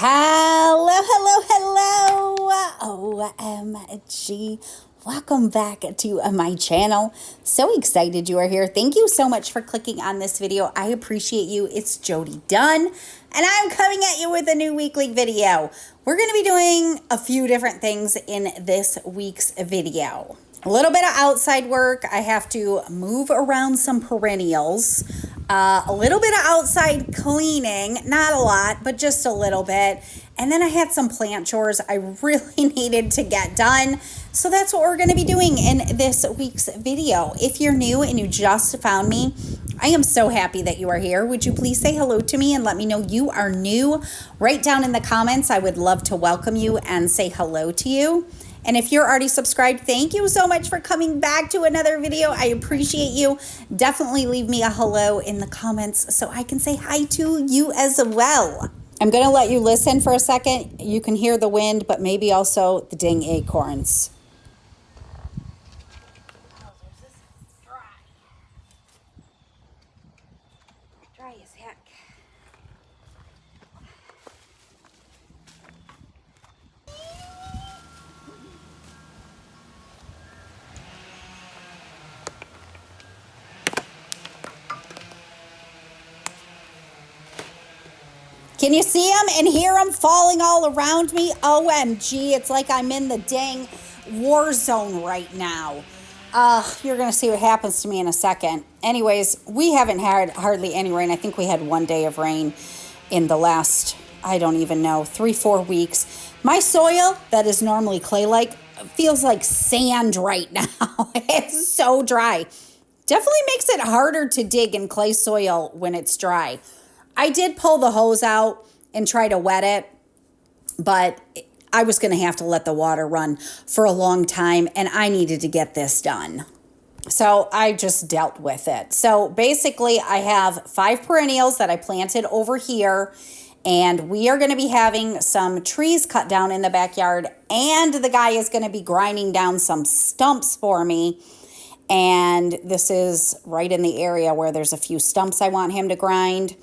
Hello, hello, hello. OMG. Welcome back to my channel. So excited you are here. Thank you so much for clicking on this video. I appreciate you. It's Jody Dunn, and I'm coming at you with a new weekly video. We're going to be doing a few different things in this week's video. A little bit of outside work. I have to move around some perennials. A little bit of outside cleaning, not a lot, but just a little bit. And then I had some plant chores I really needed to get done. So that's what we're going to be doing in this week's video. If you're new and you just found me, I am so happy that you are here. Would you please say hello to me and let me know you are new? Write down in the comments. I would love to welcome you and say hello to you. And if you're already subscribed, thank you so much for coming back to another video. I appreciate you. Definitely leave me a hello in the comments so I can say hi to you as well. I'm going to let you listen for a second. You can hear the wind, but maybe also the dang acorns. Dry as heck. Can you see them and hear them falling all around me? OMG, it's like I'm in the dang war zone right now. You're going to see what happens to me in a second. Anyways, we haven't had hardly any rain. I think we had one day of rain in the last, I don't even know, 3-4 weeks. My soil that is normally clay-like feels like sand right now. It's so dry. Definitely makes it harder to dig in clay soil when it's dry. I did pull the hose out and try to wet it, but I was going to have to let the water run for a long time, and I needed to get this done. So I just dealt with it. So basically, I have 5 perennials that I planted over here, and we are going to be having some trees cut down in the backyard, and the guy is going to be grinding down some stumps for me. And this is right in the area where there's a few stumps I want him to grind.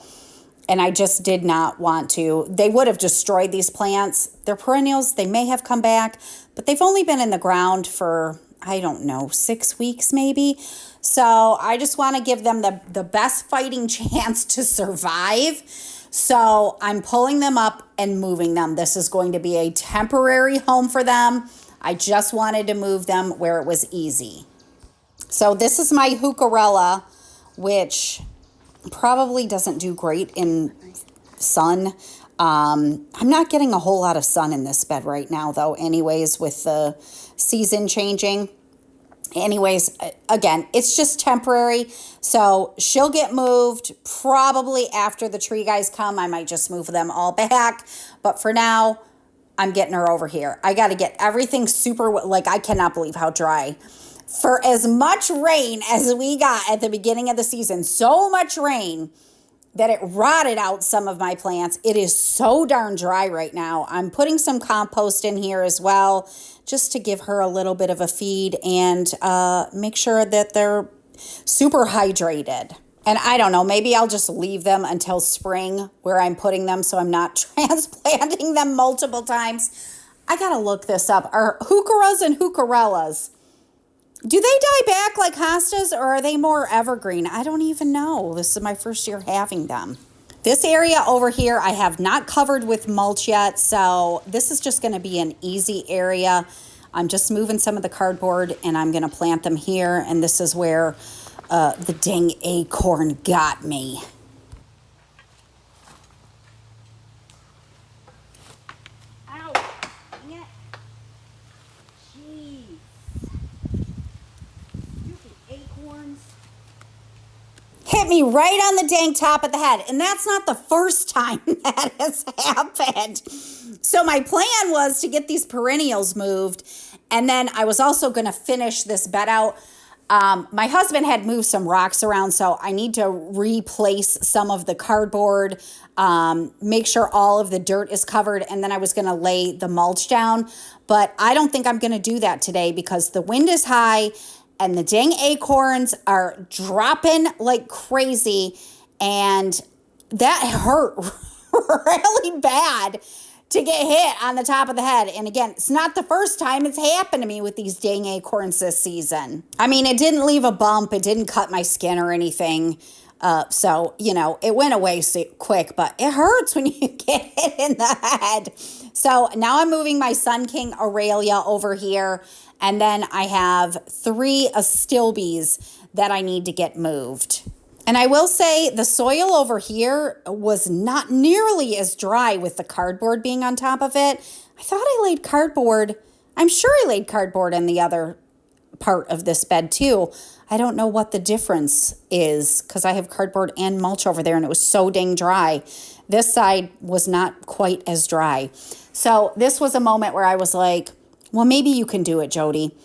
And I just did not want to. They would have destroyed these plants. They're perennials. They may have come back, but they've only been in the ground for, I don't know, 6 weeks maybe. So I just want to give them the best fighting chance to survive. So I'm pulling them up and moving them. This is going to be a temporary home for them. I just wanted to move them where it was easy. So this is my heucherella, which probably doesn't do great in sun. I'm not getting a whole lot of sun in this bed right now, though, anyways, with the season changing. Anyways, again, it's just temporary. So she'll get moved probably after the tree guys come. I might just move them all back. But for now, I'm getting her over here. I got to get everything super, like, I cannot believe how dry. For as much rain as we got at the beginning of the season, so much rain that it rotted out some of my plants. It is so darn dry right now. I'm putting some compost in here as well, just to give her a little bit of a feed and make sure that they're super hydrated. And I don't know, maybe I'll just leave them until spring where I'm putting them so I'm not transplanting them multiple times. I got to look this up. Are heucheras and heucherellas, do they die back like hostas, or are they more evergreen? I don't even know. This is my first year having them. This area over here I have not covered with mulch yet, so this is just going to be an easy area. I'm just moving some of the cardboard, and I'm going to plant them here, and this is where the dang acorn got me. Ow! Dang it. Jeez. Acorns hit me right on the dang top of the head, and that's not the first time that has happened. So my plan was to get these perennials moved, and then I was also going to finish this bed out. My husband had moved some rocks around, so I need to replace some of the cardboard, make sure all of the dirt is covered, and then I was going to lay the mulch down. But I don't think I'm going to do that today because the wind is high and the dang acorns are dropping like crazy, and that hurt really bad. to get hit on the top of the head. And again, it's not the first time it's happened to me with these dang acorns this season. I mean, it didn't leave a bump. It didn't cut my skin or anything. So, you know, it went away quick, but it hurts when you get hit in the head. So now I'm moving my Sun King Aurelia over here. And then I have 3 astilbes that I need to get moved. And I will say the soil over here was not nearly as dry with the cardboard being on top of it. I thought I laid cardboard. I'm sure I laid cardboard in the other part of this bed too. I don't know what the difference is because I have cardboard and mulch over there and it was so dang dry. This side was not quite as dry. So this was a moment where I was like, well, maybe you can do it, Jody.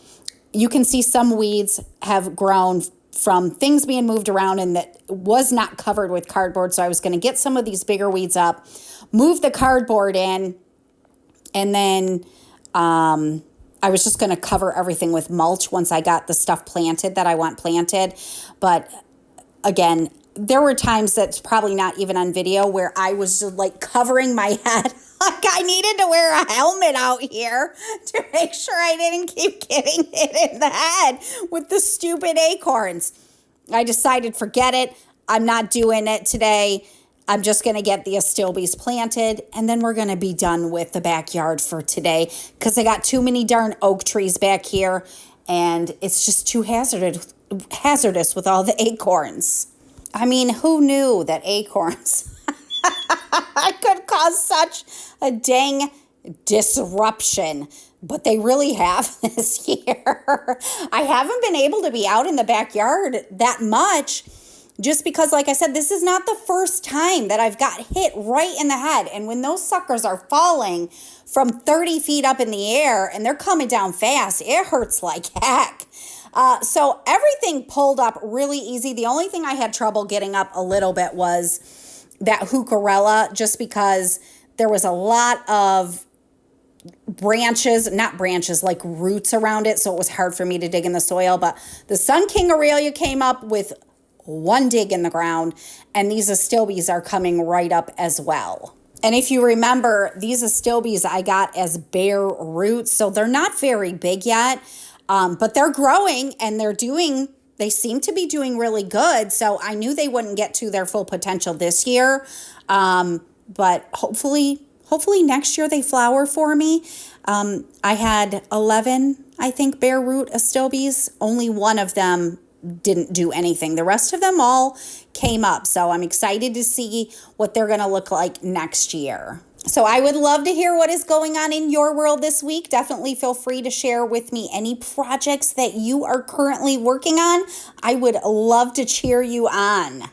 You can see some weeds have grown from things being moved around and that was not covered with cardboard. So I was going to get some of these bigger weeds up, move the cardboard in, and then I was just going to cover everything with mulch once I got the stuff planted that I want planted. But again, there were times that's probably not even on video where I was just like covering my head. Like I needed to wear a helmet out here to make sure I didn't keep getting hit in the head with the stupid acorns. I decided, forget it. I'm not doing it today. I'm just going to get the astilbes planted, and then we're going to be done with the backyard for today because I got too many darn oak trees back here, and it's just too hazardous with all the acorns. I mean, who knew that acorns could cause such a dang disruption? But they really have this year. I haven't been able to be out in the backyard that much just because, like I said, this is not the first time that I've got hit right in the head. And when those suckers are falling from 30 feet up in the air and they're coming down fast, it hurts like heck. So everything pulled up really easy. The only thing I had trouble getting up a little bit was that heucherella, just because there was a lot of like roots around it. So it was hard for me to dig in the soil. But the Sun King Aurelia came up with 1 dig in the ground, and these astilbes are coming right up as well. And if you remember, these astilbes I got as bare roots, so they're not very big yet, but they're growing and they seem to be doing really good. So I knew they wouldn't get to their full potential this year, but hopefully next year they flower for me. I had 11, I think, bare root astilbes. Only one of them didn't do anything. The rest of them all came up. So I'm excited to see what they're going to look like next year. So I would love to hear what is going on in your world this week. Definitely feel free to share with me any projects that you are currently working on. I would love to cheer you on.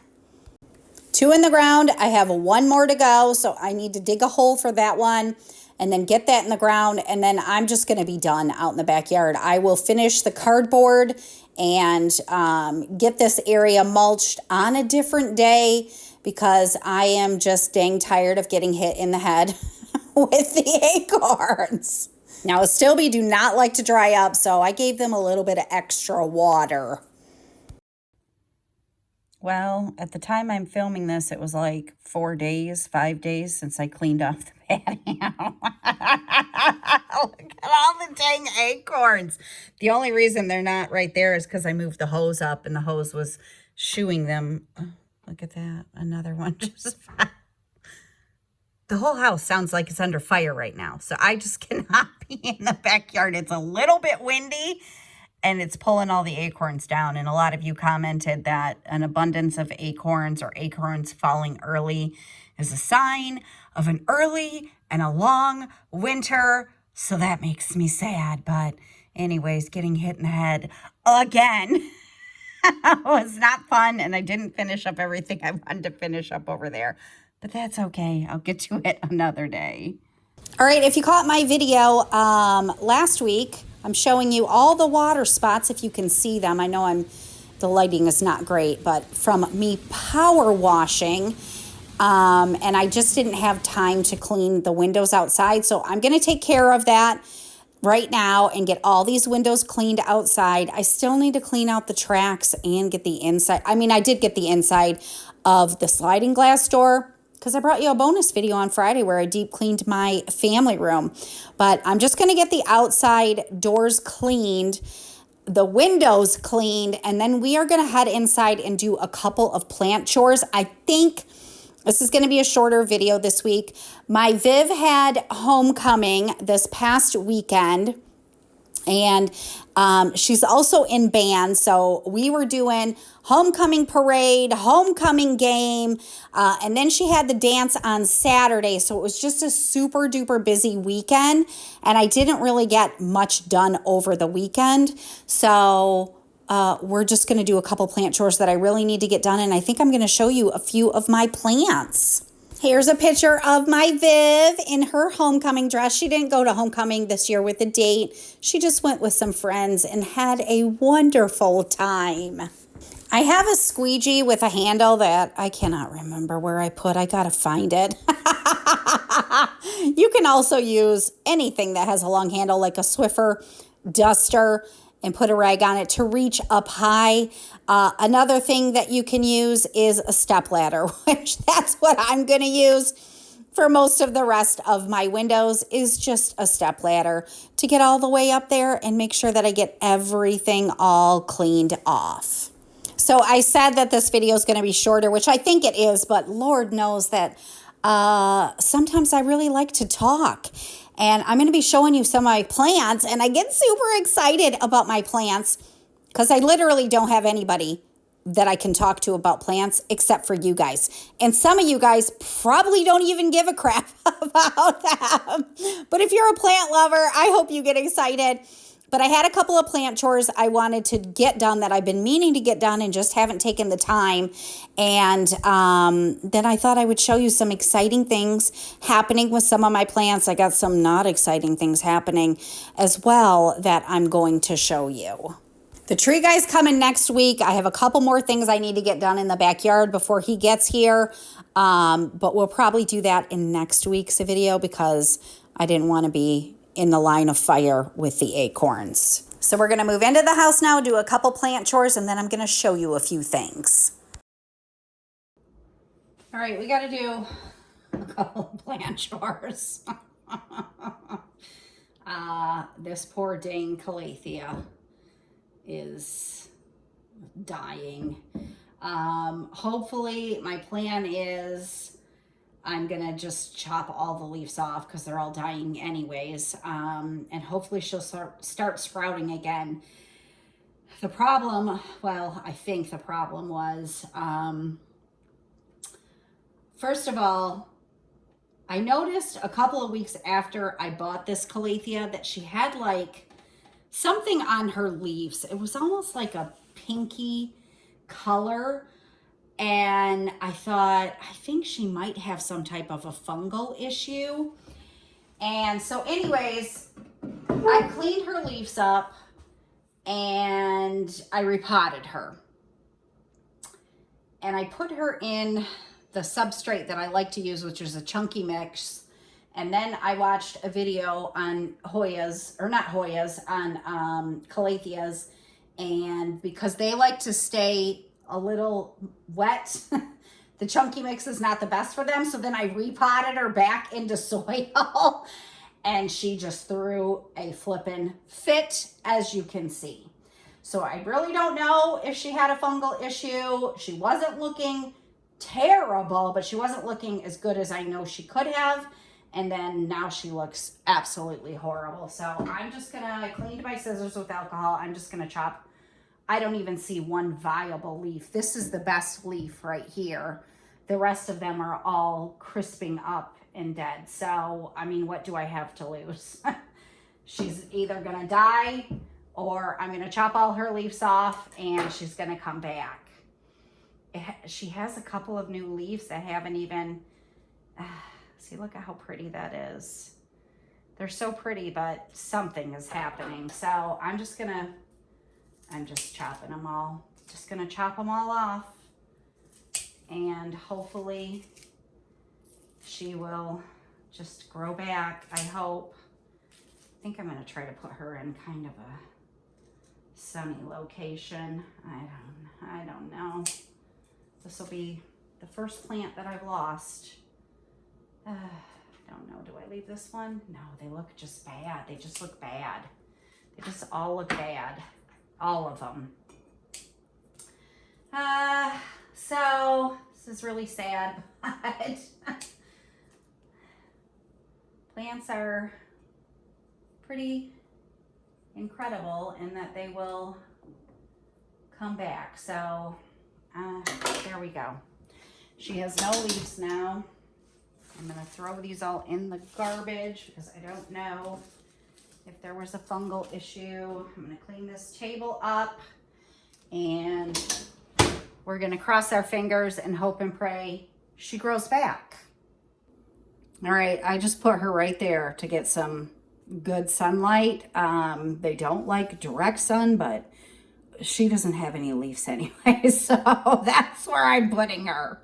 2 in the ground. I have 1 more to go. So I need to dig a hole for that one and then get that in the ground. And then I'm just going to be done out in the backyard. I will finish the cardboard and get this area mulched on a different day because I am just dang tired of getting hit in the head with the acorns. Now, astilbe do not like to dry up, so I gave them a little bit of extra water. Well, at the time I'm filming this, it was like 5 days since I cleaned off the patio. Look at all the dang acorns. The only reason they're not right there is because I moved the hose up and the hose was shooing them. Oh, look at that. Another one just fell. The whole house sounds like it's under fire right now. So I just cannot be in the backyard. It's a little bit windy and it's pulling all the acorns down. And a lot of you commented that an abundance of acorns or acorns falling early is a sign of an early and a long winter. So that makes me sad. But anyways, getting hit in the head again was not fun. And I didn't finish up everything I wanted to finish up over there. But that's okay. I'll get to it another day. All right, if you caught my video last week, I'm showing you all the water spots if you can see them. I know the lighting is not great, but from me power washing, and I just didn't have time to clean the windows outside. So I'm going to take care of that right now and get all these windows cleaned outside. I still need to clean out the tracks and get the inside. I mean, I did get the inside of the sliding glass door. because I brought you a bonus video on Friday where I deep cleaned my family room. But I'm just going to get the outside doors cleaned, the windows cleaned, and then we are going to head inside and do a couple of plant chores. I think this is going to be a shorter video this week. My Viv had homecoming this past weekend, and she's also in band. So we were doing homecoming parade, homecoming game, and then she had the dance on Saturday. So it was just a super duper busy weekend, and I didn't really get much done over the weekend. So we're just going to do a couple plant chores that I really need to get done, and I think I'm going to show you a few of my plants. Here's a picture of my Viv in her homecoming dress. She didn't go to homecoming this year with a date. She just went with some friends and had a wonderful time. I have a squeegee with a handle that I cannot remember where I put. I gotta find it. You can also use anything that has a long handle like a Swiffer duster and put a rag on it to reach up high. Another thing that you can use is a stepladder, which that's what I'm going to use for most of the rest of my windows, is just a stepladder to get all the way up there and make sure that I get everything all cleaned off. So I said that this video is going to be shorter, which I think it is, but Lord knows that sometimes I really like to talk. And I'm going to be showing you some of my plants, and I get super excited about my plants because I literally don't have anybody that I can talk to about plants except for you guys. And some of you guys probably don't even give a crap about them. But if you're a plant lover, I hope you get excited. But I had a couple of plant chores I wanted to get done that I've been meaning to get done and just haven't taken the time. And then I thought I would show you some exciting things happening with some of my plants. I got some not exciting things happening as well that I'm going to show you. The tree guy's coming next week. I have a couple more things I need to get done in the backyard before he gets here. But we'll probably do that in next week's video because I didn't want to be in the line of fire with the acorns. So we're going to move into the house now, do a couple plant chores, and then I'm going to show you a few things. All right, we got to do a couple plant chores. This poor dang calathea is dying. Hopefully my plan is I'm gonna just chop all the leaves off because they're all dying anyways. And hopefully she'll start sprouting again. The problem, well, I think the problem was, first of all, I noticed a couple of weeks after I bought this calathea that she had like something on her leaves. It was almost like a pinky color. And I thought, I think she might have some type of a fungal issue. And so anyways, I cleaned her leaves up and I repotted her. And I put her in the substrate that I like to use, which is a chunky mix. And then I watched a video on Hoyas, or not Hoyas, on calatheas. And because they like to stay a little wet, the chunky mix is not the best for them. So then I repotted her back into soil and she just threw a flippin' fit, as you can see. So I really don't know if she had a fungal issue. She wasn't looking terrible, but she wasn't looking as good as I know she could have. And then now she looks absolutely horrible. So I'm just gonna, I cleaned my scissors with alcohol. I'm just gonna chop. I don't even see one viable leaf. This is the best leaf right here. The rest of them are all crisping up and dead. So, I mean, what do I have to lose? She's either gonna die or I'm gonna chop all her leaves off and she's gonna come back. She has a couple of new leaves that haven't even, see, look at how pretty that is. They're so pretty, but something is happening. So I'm just chopping them all. Just gonna chop them all off. And hopefully she will just grow back, I hope. I think I'm gonna try to put her in kind of a sunny location. I don't know. This will be the first plant that I've lost Don't know. Do I leave this one? No, they look just bad. They just look bad. They just all look bad. All of them. So this is really sad, but plants are pretty incredible in that they will come back. So there we go. She has no leaves now. I'm gonna throw these all in the garbage because I don't know if there was a fungal issue. I'm gonna clean this table up and we're gonna cross our fingers and hope and pray she grows back. All right, I just put her right there to get some good sunlight. They don't like direct sun, but she doesn't have any leaves anyway, so that's where I'm putting her.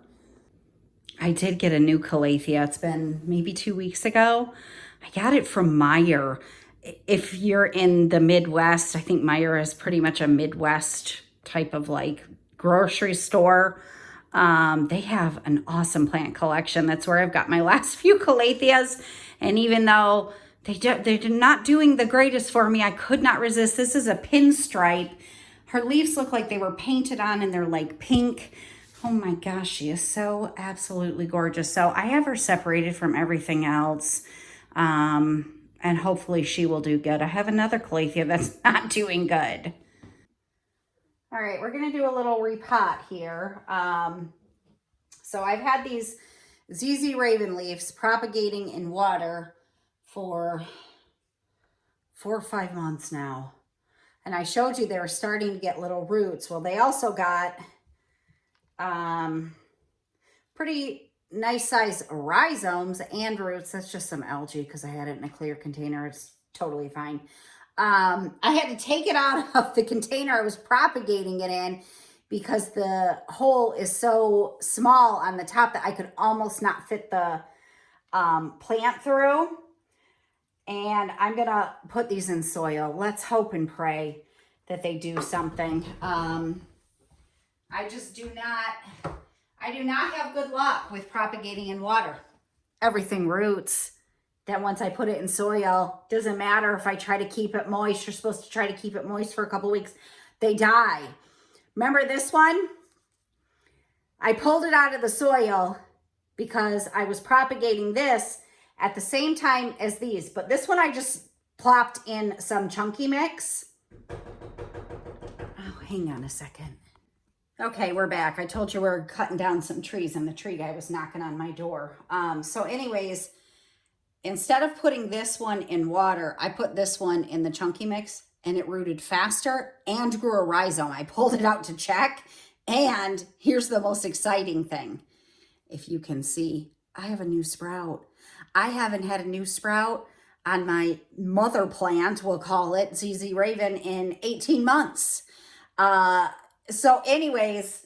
I did get a new calathea. It's been maybe 2 weeks ago. I got it from Meijer. If you're in the Midwest, I think Meijer is pretty much a Midwest type of like grocery store. They have an awesome plant collection. That's where I've got my last few calatheas. And even though they're not doing the greatest for me, I could not resist. This is a pinstripe. Her leaves look like they were painted on and they're like pink. Oh my gosh, she is so absolutely gorgeous. So I have her separated from everything else. And hopefully she will do good. I have another calathea that's not doing good. All right, we're gonna do a little repot here. So I've had these ZZ Raven leaves propagating in water for 4 or 5 months now. And I showed you they were starting to get little roots. Well, they also got pretty nice size rhizomes and roots. That's just some algae because I had it in a clear container. It's totally fine. I had to take it out of the container I was propagating it in because the hole is so small on the top that I could almost not fit the plant through. And I'm going to put these in soil. Let's hope and pray that they do something. I do not have good luck with propagating in water. Everything roots. That once I put it in soil, doesn't matter if I try to keep it moist. You're supposed to try to keep it moist for a couple weeks. They die. Remember this one? I pulled it out of the soil because I was propagating this at the same time as these. But this one I just plopped in some chunky mix. Oh, hang on a second. Okay, we're back. I told you we're cutting down some trees and the tree guy was knocking on my door. So anyways, instead of putting this one in water, I put this one in the chunky mix and it rooted faster and grew a rhizome. I pulled it out to check. And here's the most exciting thing. If you can see, I have a new sprout. I haven't had a new sprout on my mother plant, we'll call it ZZ Raven, in 18 months. So anyways,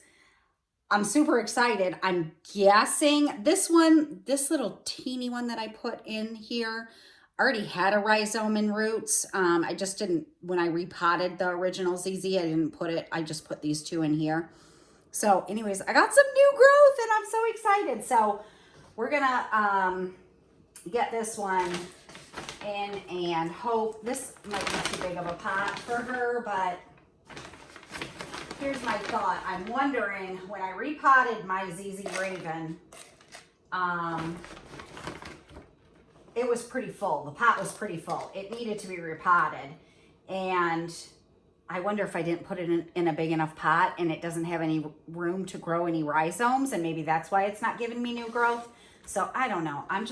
I'm super excited. I'm guessing this one, this little teeny one that I put in here already had a rhizome and roots. I just didn't, when I repotted the original ZZ, I didn't put it, I just put these two in here. So anyways, I got some new growth and I'm so excited. So we're gonna get this one in and hope, this might be too big of a pot for her, but here's my thought. I'm wondering, when I repotted my ZZ Raven, it was pretty full. The pot was pretty full. It needed to be repotted. And I wonder if I didn't put it in a big enough pot and it doesn't have any room to grow any rhizomes, and maybe that's why it's not giving me new growth. So I don't know. I'm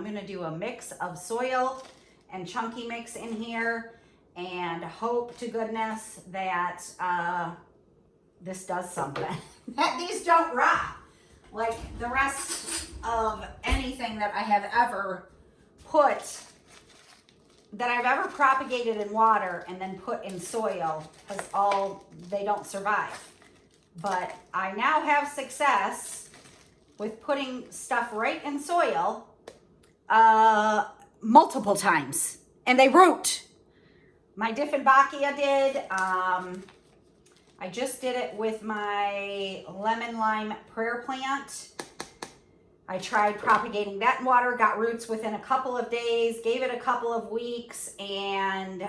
gonna do a mix of soil and chunky mix in here and hope to goodness that this does something. That these don't rot like the rest of anything that I have ever put, that I've ever propagated in water and then put in soil, because they don't survive. But I now have success with putting stuff right in soil multiple times, and they root. My Dieffenbachia did. I just did it with my lemon lime prayer plant. I tried propagating that in water, got roots within a couple of days, gave it a couple of weeks, and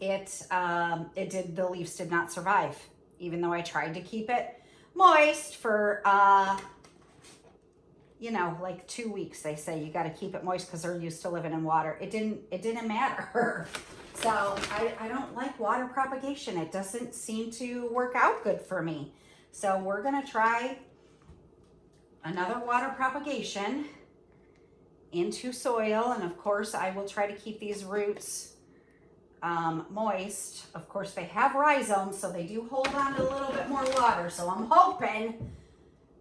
the leaves did not survive, even though I tried to keep it moist for like 2 weeks. They say you got to keep it moist because they're used to living in water. It didn't matter. So I don't like water propagation. It doesn't seem to work out good for me. So we're gonna try another water propagation into soil, and of course I will try to keep these roots moist. Of course they have rhizomes, so they do hold on to a little bit more water, so I'm hoping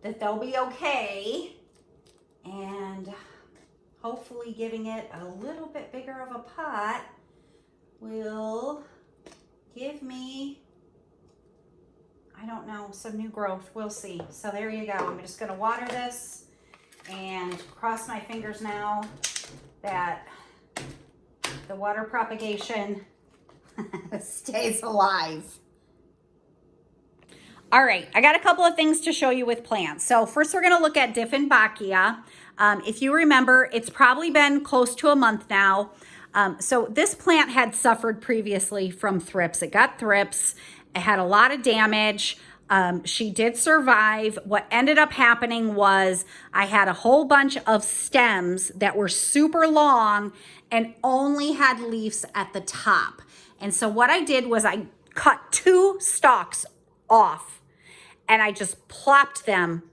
that they'll be okay, and hopefully giving it a little bit bigger of a pot will give me, I don't know, some new growth. We'll see. So there you go. I'm just going to water this and cross my fingers now that the water propagation stays alive. All right, I got a couple of things to show you with plants. So first we're going to look at Dieffenbachia. If you remember, it's probably been close to a month now. So this plant had suffered previously from thrips. It got thrips. It had a lot of damage. She did survive. What ended up happening was I had a whole bunch of stems that were super long and only had leaves at the top. And so what I did was I cut 2 stalks off and I just plopped them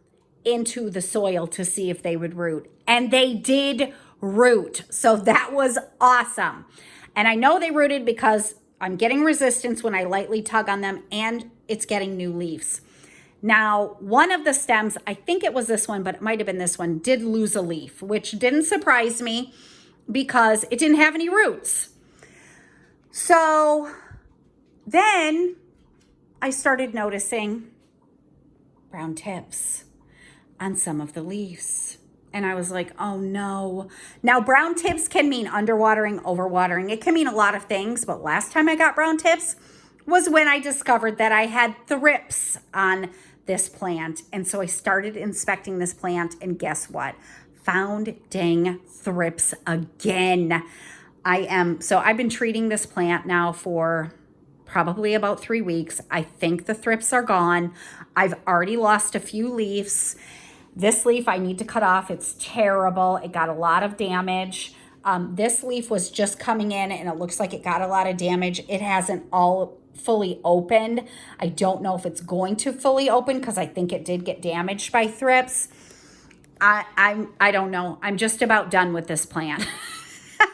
into the soil to see if they would root. And they did root. So that was awesome. And I know they rooted because I'm getting resistance when I lightly tug on them, and it's getting new leaves. Now, one of the stems, I think it was this one, but it might have been this one, did lose a leaf, which didn't surprise me because it didn't have any roots. So then I started noticing brown tips on some of the leaves. And I was like, oh no. Now, brown tips can mean underwatering, overwatering. It can mean a lot of things, but last time I got brown tips was when I discovered that I had thrips on this plant. And so I started inspecting this plant, and guess what? Found dang thrips again. I've been treating this plant now for probably about 3 weeks. I think the thrips are gone. I've already lost a few leaves. This leaf I need to cut off. It's terrible. It got a lot of damage. This leaf was just coming in and it looks like it got a lot of damage. It hasn't all fully opened. I don't know if it's going to fully open because I think it did get damaged by thrips. I don't know. I'm just about done with this plant.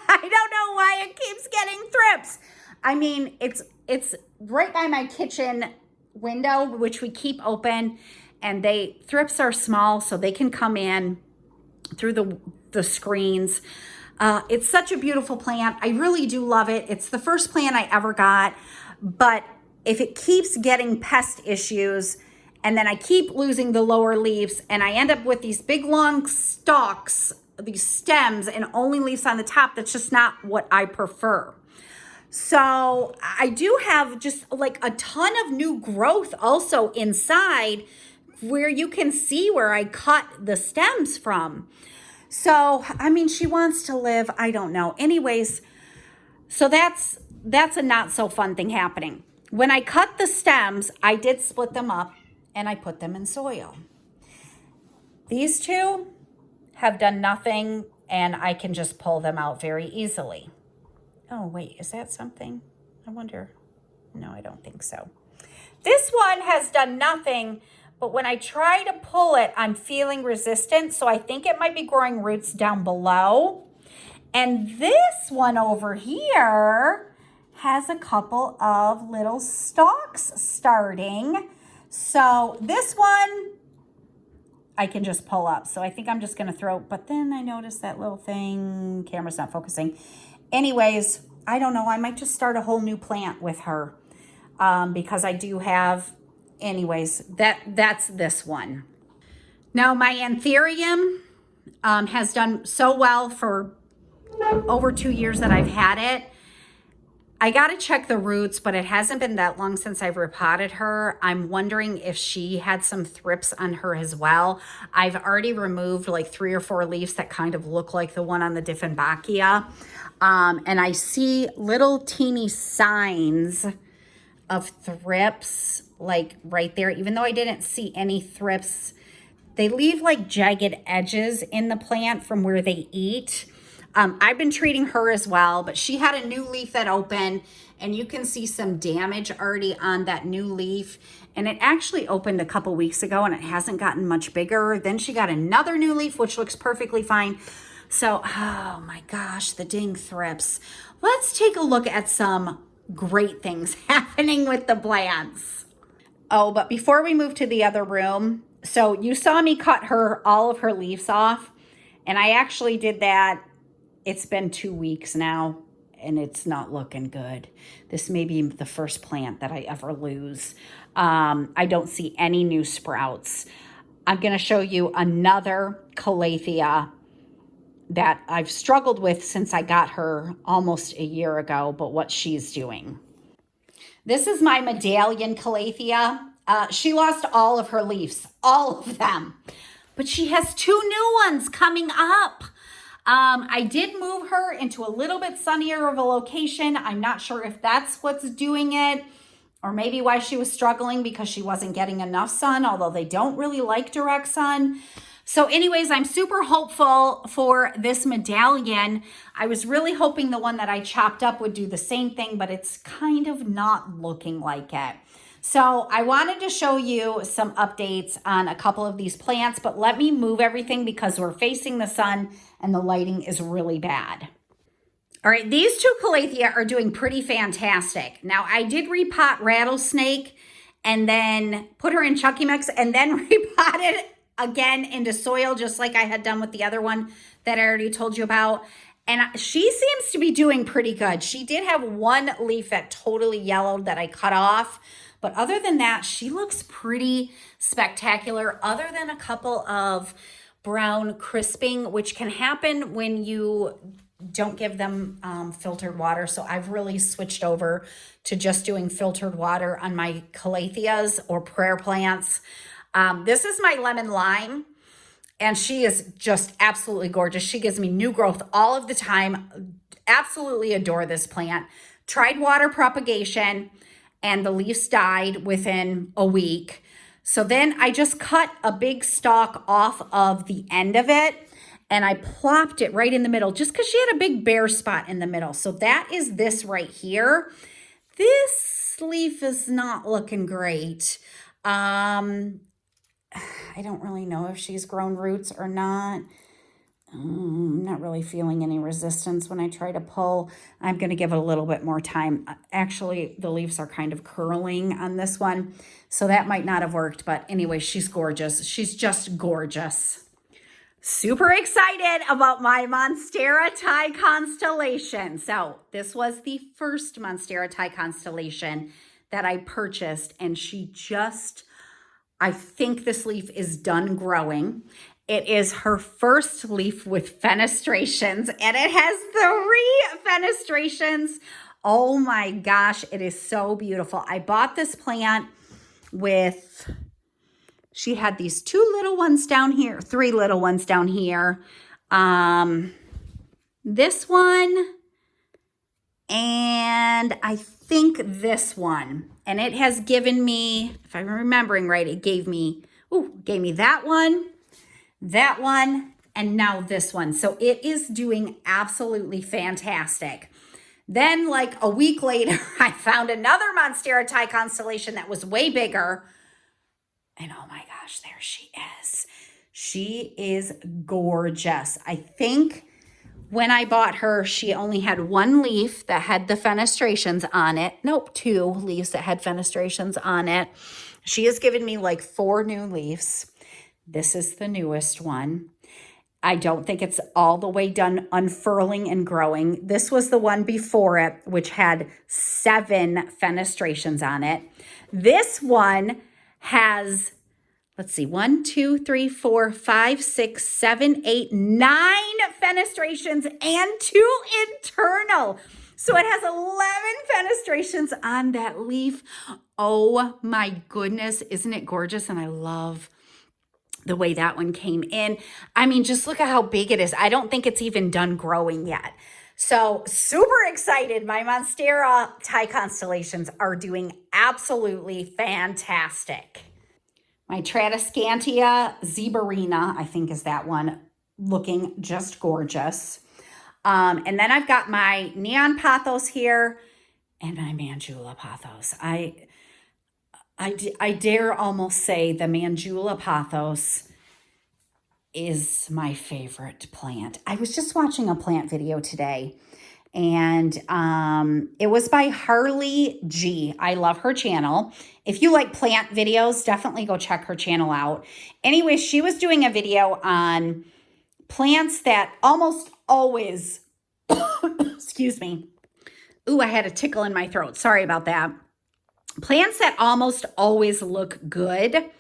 I don't know why it keeps getting thrips. I mean, it's right by my kitchen window, which we keep open. And thrips are small, so they can come in through the screens. It's such a beautiful plant. I really do love it. It's the first plant I ever got. But if it keeps getting pest issues, and then I keep losing the lower leaves, and I end up with these big long stalks, these stems, and only leaves on the top, that's just not what I prefer. So I do have just like a ton of new growth also inside, where you can see where I cut the stems from. So, I mean, she wants to live. I don't know. Anyways, so that's a not so fun thing happening. When I cut the stems, I did split them up and I put them in soil. These 2 have done nothing, and I can just pull them out very easily. Oh, wait, is that something? I wonder. No, I don't think so. This one has done nothing. But when I try to pull it, I'm feeling resistant. So I think it might be growing roots down below. And this one over here has a couple of little stalks starting. So this one I can just pull up. So I think I'm just going to throw, but then I noticed that little thing, camera's not focusing. Anyways, I don't know. I might just start a whole new plant with her because I do have. Anyways, that's this one. Now my anthurium has done so well for over 2 years that I've had it. I got to check the roots, but it hasn't been that long since I've repotted her. I'm wondering if she had some thrips on her as well. I've already removed like 3 or 4 leaves that kind of look like the one on the Dieffenbachia. And I see little teeny signs of thrips like right there, even though I didn't see any thrips. They leave like jagged edges in the plant from where they eat. I've been treating her as well, but she had a new leaf that opened, and you can see some damage already on that new leaf. And it actually opened a couple weeks ago, and it hasn't gotten much bigger. Then she got another new leaf, which looks perfectly fine. So, oh my gosh, the dang thrips. Let's take a look at some great things happening with the plants. Oh, but before we move to the other room, so you saw me cut all of her leaves off, and I actually did that. It's been 2 weeks now, and it's not looking good. This may be the first plant that I ever lose. I don't see any new sprouts. I'm going to show you another calathea that I've struggled with since I got her almost a year ago, but what she's doing. This is my medallion calathea. She lost all of her leaves, all of them, but she has 2 new ones coming up. I did move her into a little bit sunnier of a location. I'm not sure if that's what's doing it, or maybe why she was struggling because she wasn't getting enough sun, although they don't really like direct sun. So anyways, I'm super hopeful for this medallion. I was really hoping the one that I chopped up would do the same thing, but it's kind of not looking like it. So I wanted to show you some updates on a couple of these plants, but let me move everything because we're facing the sun and the lighting is really bad. All right, these 2 calathea are doing pretty fantastic. Now, I did repot Rattlesnake and then put her in Chucky Mix and then repotted again into soil, just like I had done with the other one that I already told you about. And she seems to be doing pretty good. She did have 1 leaf that totally yellowed that I cut off. But other than that, she looks pretty spectacular, other than a couple of brown crisping, which can happen when you don't give them filtered water. So I've really switched over to just doing filtered water on my calatheas or prayer plants. This is my lemon lime, and she is just absolutely gorgeous. She gives me new growth all of the time. Absolutely adore this plant. Tried water propagation, and the leaves died within a week. So then I just cut a big stalk off of the end of it, and I plopped it right in the middle just because she had a big bare spot in the middle. So that is this right here. This leaf is not looking great. I don't really know if she's grown roots or not. I'm not really feeling any resistance when I try to pull. I'm going to give it a little bit more time. Actually, the leaves are kind of curling on this one, so that might not have worked. But anyway, she's gorgeous. She's just gorgeous. Super excited about my Monstera Thai constellation. So this was the first Monstera Thai constellation that I purchased, and I think this leaf is done growing. It is her first leaf with fenestrations, and it has 3 fenestrations. Oh my gosh, it is so beautiful. I bought this plant with, she had these 2 little ones down here, 3 little ones down here. This one, and I think this one. And it has given me, if I'm remembering right, it gave me that one, and now this one. So it is doing absolutely fantastic. Then like a week later, I found another Monstera Thai constellation that was way bigger. And oh my gosh, there she is. She is gorgeous. I think when I bought her, she only had 1 leaf that had the fenestrations on it. Nope, 2 leaves that had fenestrations on it. She has given me like 4 new leaves. This is the newest one. I don't think it's all the way done unfurling and growing. This was the one before it, which had 7 fenestrations on it. This one has, let's see, 1, 2, 3, 4, 5, 6, 7, 8, 9 fenestrations and 2 internal. So it has 11 fenestrations on that leaf. Oh my goodness, isn't it gorgeous? And I love the way that one came in. I mean, just look at how big it is. I don't think it's even done growing yet. So super excited. My Monstera Thai constellations are doing absolutely fantastic. My Tradescantia zeborina, I think is that one, looking just gorgeous. And then I've got my neon pothos here and my Manjula pothos. I dare almost say the Manjula pothos is my favorite plant. I was just watching a plant video today, and it was by Harley G. I love her channel. If you like plant videos, definitely go check her channel out. Anyway, she was doing a video on plants that almost always, excuse me. Ooh, I had a tickle in my throat. Sorry about that. Plants that almost always look good.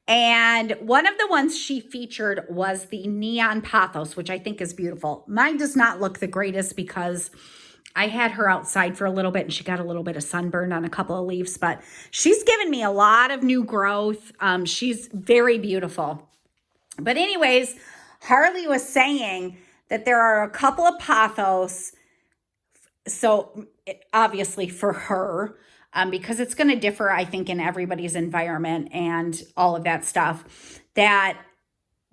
And one of the ones she featured was the neon pothos, which I think is beautiful. Mine does not look the greatest because I had her outside for a little bit and she got a little bit of sunburn on a couple of leaves, but she's given me a lot of new growth. She's very beautiful. But anyways, Harley was saying that there are a couple of pothos. So obviously for her, because it's going to differ, I think, in everybody's environment and all of that stuff, that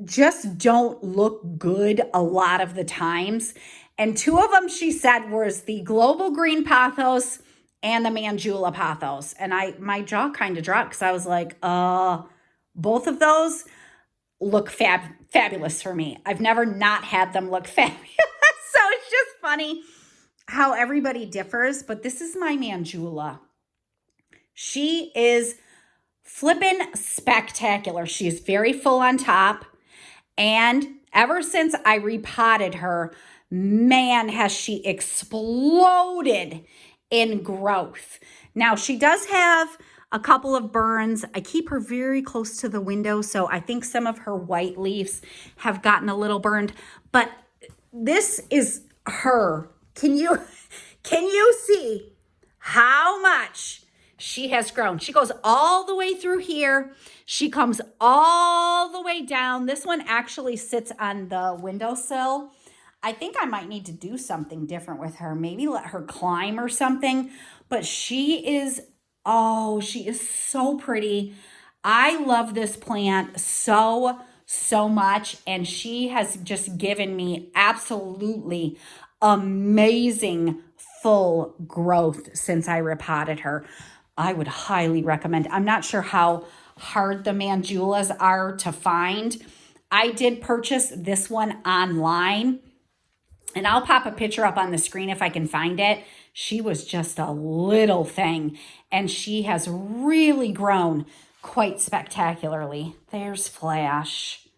just don't look good a lot of the times. And two of them, she said, was the global green pothos and the Manjula pothos. And my jaw kind of dropped because I was like, both of those look fabulous for me. I've never not had them look fabulous. So it's just funny how everybody differs. But this is my Manjula. She is flippin' spectacular. She's very full on top. And ever since I repotted her, man, has she exploded in growth. Now, she does have a couple of burns. I keep her very close to the window, so I think some of her white leaves have gotten a little burned. But this is her. Can you see how much she has grown? She goes all the way through here. She comes all the way down. This one actually sits on the windowsill. I think I might need to do something different with her. Maybe let her climb or something. But she is so pretty. I love this plant so much. And she has just given me absolutely amazing full growth since I repotted her. I would highly recommend. I'm not sure how hard the Manjulas are to find. I did purchase this one online, and I'll pop a picture up on the screen if I can find it. She was just a little thing, and she has really grown quite spectacularly. There's Flash.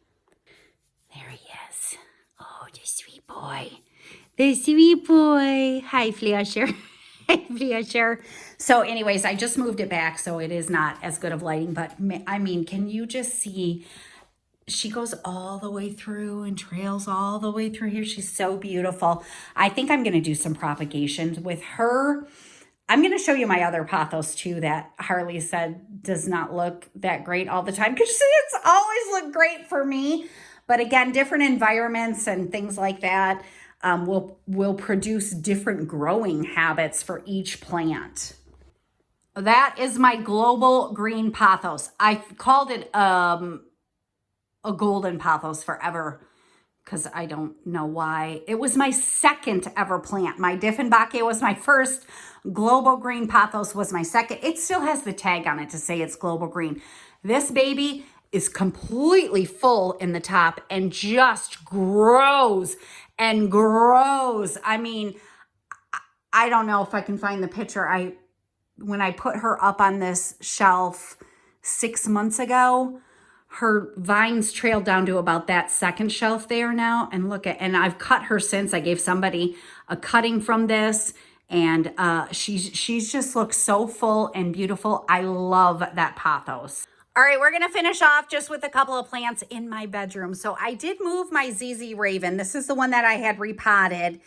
There he is. Oh, the sweet boy. The sweet boy. Hi, Flasher. Hi, Flasher. So anyways, I just moved it back so it is not as good of lighting. But I mean, can you just see? She goes all the way through and trails all the way through here. She's so beautiful. I think I'm going to do some propagation with her. I'm going to show you my other pothos too that Harley said does not look that great all the time because it's always looked great for me. But again, different environments and things like that will produce different growing habits for each plant. That is my global green pothos. I called it a golden pothos forever because I don't know why. It was my second ever plant. My Dieffenbach was my first. Global green pothos was my second. It still has the tag on it to say it's global green. This baby is completely full in the top and just grows and grows. I mean, I don't know if I can find the picture. When I put her up on this shelf 6 months ago, her vines trailed down to about that second shelf there now. And and I've cut her since. I gave somebody a cutting from this, and she's just looks so full and beautiful. I love that pothos. All right, we're going to finish off just with a couple of plants in my bedroom. So I did move my ZZ Raven. This is the one that I had repotted.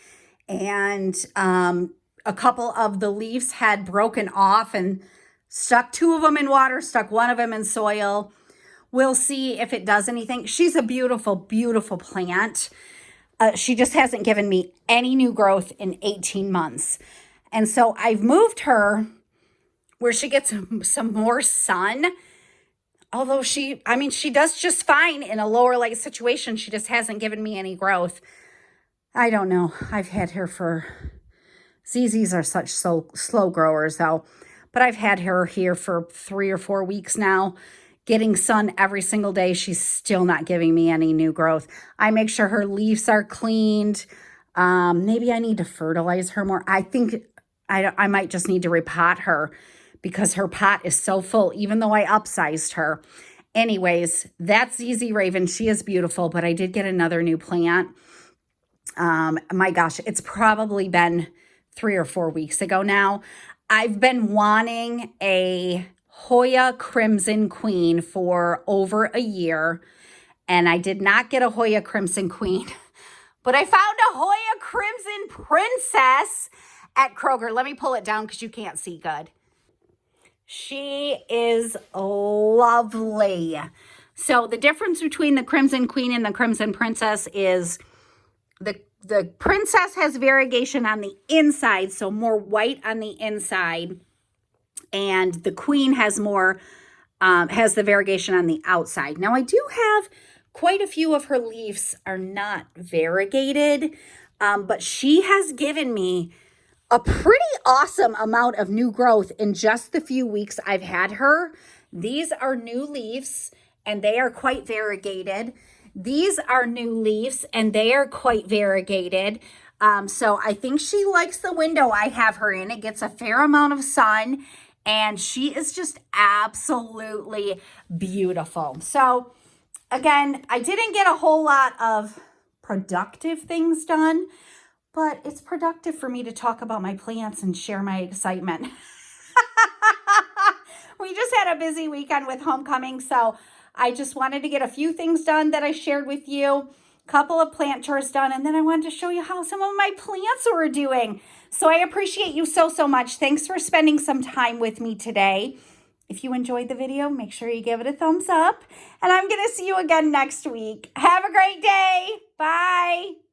And a couple of the leaves had broken off and stuck 2 of them in water, stuck 1 of them in soil. We'll see if it does anything. She's a beautiful, beautiful plant. She just hasn't given me any new growth in 18 months. And so I've moved her where she gets some more sun. Although she does just fine in a lower light situation. She just hasn't given me any growth. I don't know. I've had her for, ZZs are such slow growers though. But I've had her here for 3 or 4 weeks now, getting sun every single day. She's still not giving me any new growth. I make sure her leaves are cleaned. Maybe I need to fertilize her more. I think I might just need to repot her because her pot is so full, even though I upsized her. Anyways, that's ZZ Raven. She is beautiful, but I did get another new plant. My gosh, it's probably been 3 or 4 weeks ago now. I've been wanting a Hoya Crimson Queen for over a year, and I did not get a Hoya Crimson Queen, but I found a Hoya Crimson Princess at Kroger. Let me pull it down because you can't see good. She is lovely. So the difference between the Crimson Queen and the Crimson Princess is the princess has variegation on the inside, so more white on the inside. And the queen has more, has the variegation on the outside. Now I do have quite a few of her leaves are not variegated, but she has given me a pretty awesome amount of new growth in just the few weeks I've had her. These are new leaves and they are quite variegated. These are new leaves and they are quite variegated. So I think she likes the window I have her in. It gets a fair amount of sun and she is just absolutely beautiful. So again, I didn't get a whole lot of productive things done, but it's productive for me to talk about my plants and share my excitement. We just had a busy weekend with homecoming, so I just wanted to get a few things done that I shared with you, a couple of plant chores done, and then I wanted to show you how some of my plants were doing. So I appreciate you so much. Thanks for spending some time with me today. If you enjoyed the video, make sure you give it a thumbs up, and I'm going to see you again next week. Have a great day. Bye.